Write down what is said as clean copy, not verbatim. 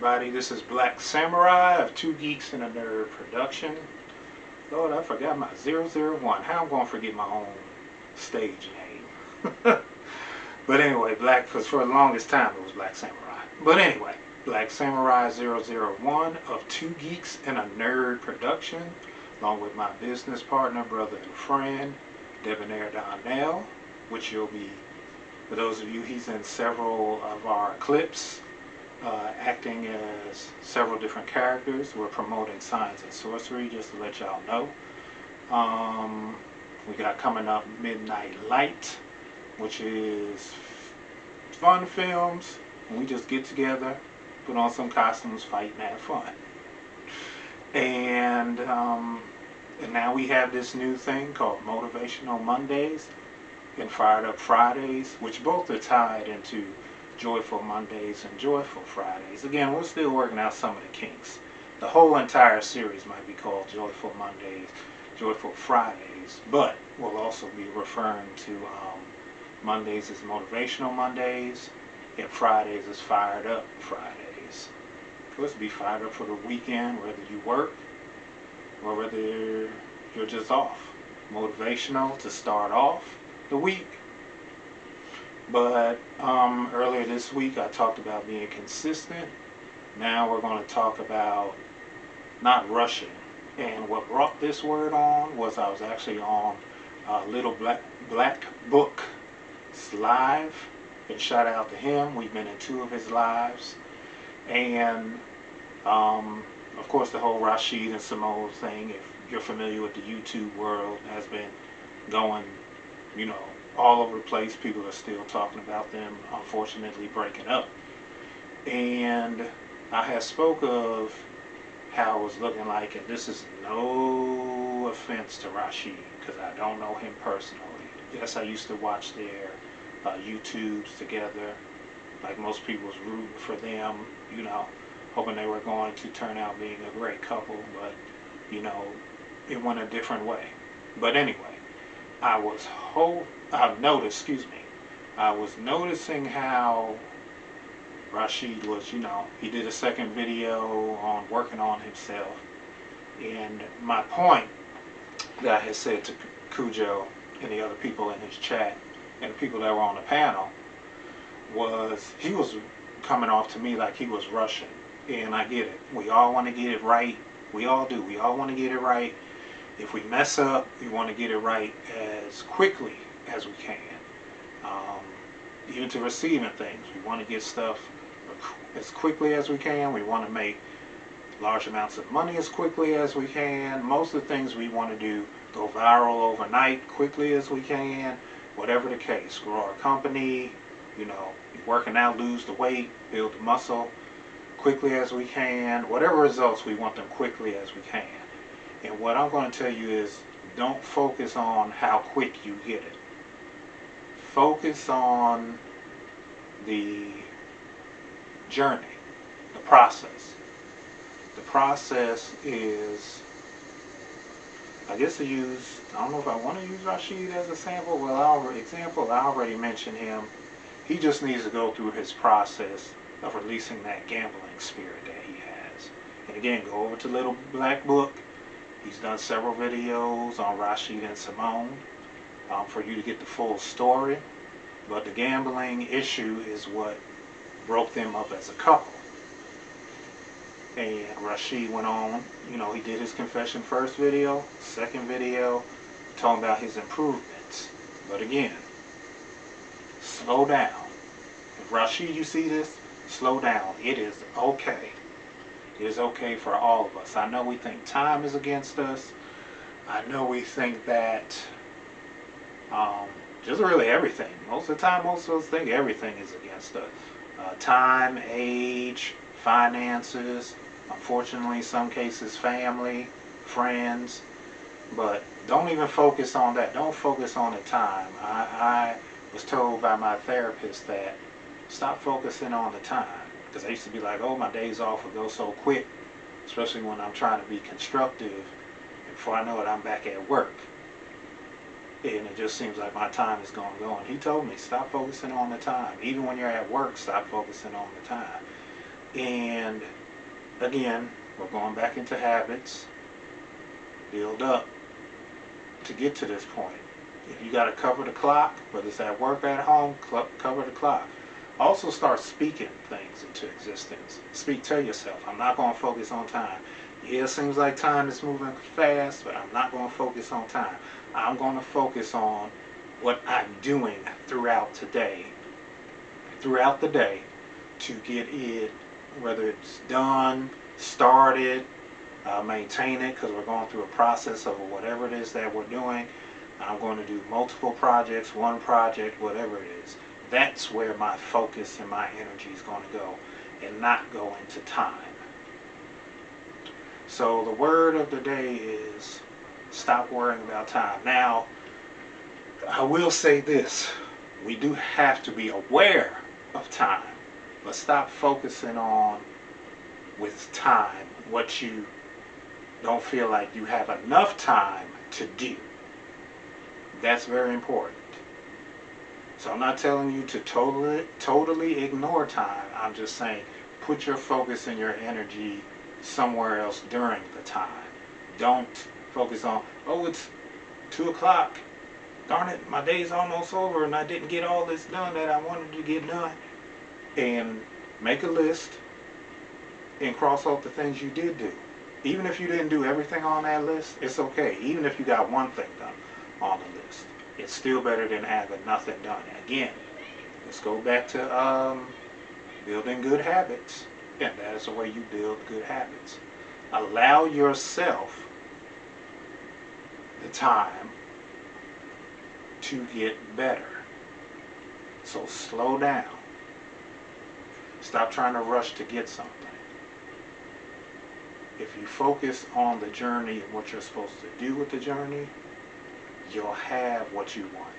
everybody, this is Black Samurai of Two Geeks and a Nerd Production. Lord, I forgot my 001. How I'm going to forget my own stage name? But anyway, for the longest time it was Black Samurai. But anyway, Black Samurai 001 of Two Geeks and a Nerd Production, along with my business partner, brother, and friend, Debonair Donnell, which you'll be, for those of you, he's in several of our clips, acting as several different characters. We're promoting science and sorcery, just to let y'all know. We got coming up Midnight Light, which is fun films. We just get together, put on some costumes, fight, and have fun. And now we have this new thing called Motivational Mondays and Fired Up Fridays, which both are tied into Joyful Mondays and Joyful Fridays. Again, we're still working out some of the kinks. The whole entire series might be called Joyful Mondays, Joyful Fridays, but we'll also be referring to Mondays as Motivational Mondays and Fridays as Fired Up Fridays. Supposed to be fired up for the weekend, whether you work or whether you're just off. Motivational to start off the week. But earlier this week I talked about being consistent. Now we're going to talk about not rushing. And what brought this word on was I was actually on Little Black Book's live. And shout out to him. We've been in 2 of his lives. And of course the whole Rashid and Simone thing, if you're familiar with the YouTube world, has been going, you know, all over the place. People are still talking about them, unfortunately, breaking up. And I had spoke of how it was looking like, and this is no offense to Rashid, because I don't know him personally. Yes, I used to watch their YouTubes together, like most people was rooting for them, you know, hoping they were going to turn out being a great couple, but, you know, it went a different way. But anyway, I was noticing how Rashid was, you know, he did a second video on working on himself. And my point that I had said to Cujo and the other people in his chat and the people that were on the panel was he was coming off to me like he was rushing. And I get it. We all want to get it right. We all do. We all want to get it right. If we mess up, we want to get it right as quickly as we can. Even to receiving things, we want to get stuff as quickly as we can. We want to make large amounts of money as quickly as we can. Most of the things we want to do go viral overnight, quickly as we can. Whatever the case, grow our company, you know, working out, lose the weight, build the muscle quickly as we can. Whatever results, we want them quickly as we can. And what I'm going to tell you is, don't focus on how quick you get it. Focus on the journey, the process. The process is, I guess to use, I don't know if I want to use Rashid as a sample. Well, I already mentioned him. He just needs to go through his process of releasing that gambling spirit that he has. And again, go over to Little Black Book. He's done several videos on Rashid and Simone for you to get the full story. But the gambling issue is what broke them up as a couple. And Rashid went on, you know, he did his confession first video, second video, talking about his improvements. But again, slow down. If Rashid, you see this, slow down. It is okay. It is okay for all of us. I know we think time is against us. I know we think that just really everything. Most of the time, most of us think everything is against us. Time, age, finances, unfortunately, some cases, family, friends. But don't even focus on that. Don't focus on the time. I was told by my therapist that stop focusing on the time. Because I used to be like, oh, my days off will go so quick, especially when I'm trying to be constructive. And before I know it, I'm back at work. And it just seems like my time is going to go. And he told me, stop focusing on the time. Even when you're at work, stop focusing on the time. And again, we're going back into habits. Build up to get to this point. If you got to cover the clock, whether it's at work or at home, cover the clock. Also start speaking things into existence. Tell yourself, I'm not going to focus on time. Yeah, it seems like time is moving fast, but I'm not going to focus on time. I'm going to focus on what I'm doing throughout the day, to get it, whether it's done, started, maintain it, because we're going through a process of whatever it is that we're doing. I'm going to do multiple projects, one project, whatever it is. That's where my focus and my energy is going to go, and not go into time. So the word of the day is stop worrying about time. Now, I will say this. We do have to be aware of time, but stop focusing on, with time, what you don't feel like you have enough time to do. That's very important. So I'm not telling you to totally ignore time. I'm just saying put your focus and your energy somewhere else during the time. Don't focus on, oh, it's 2 o'clock. Darn it, my day's almost over and I didn't get all this done that I wanted to get done. And make a list and cross off the things you did do. Even if you didn't do everything on that list, it's okay. Even if you got one thing done on the list, it's still better than having nothing done. Again, let's go back to building good habits. And that is the way you build good habits. Allow yourself the time to get better. So slow down. Stop trying to rush to get something. If you focus on the journey and what you're supposed to do with the journey, you'll have what you want.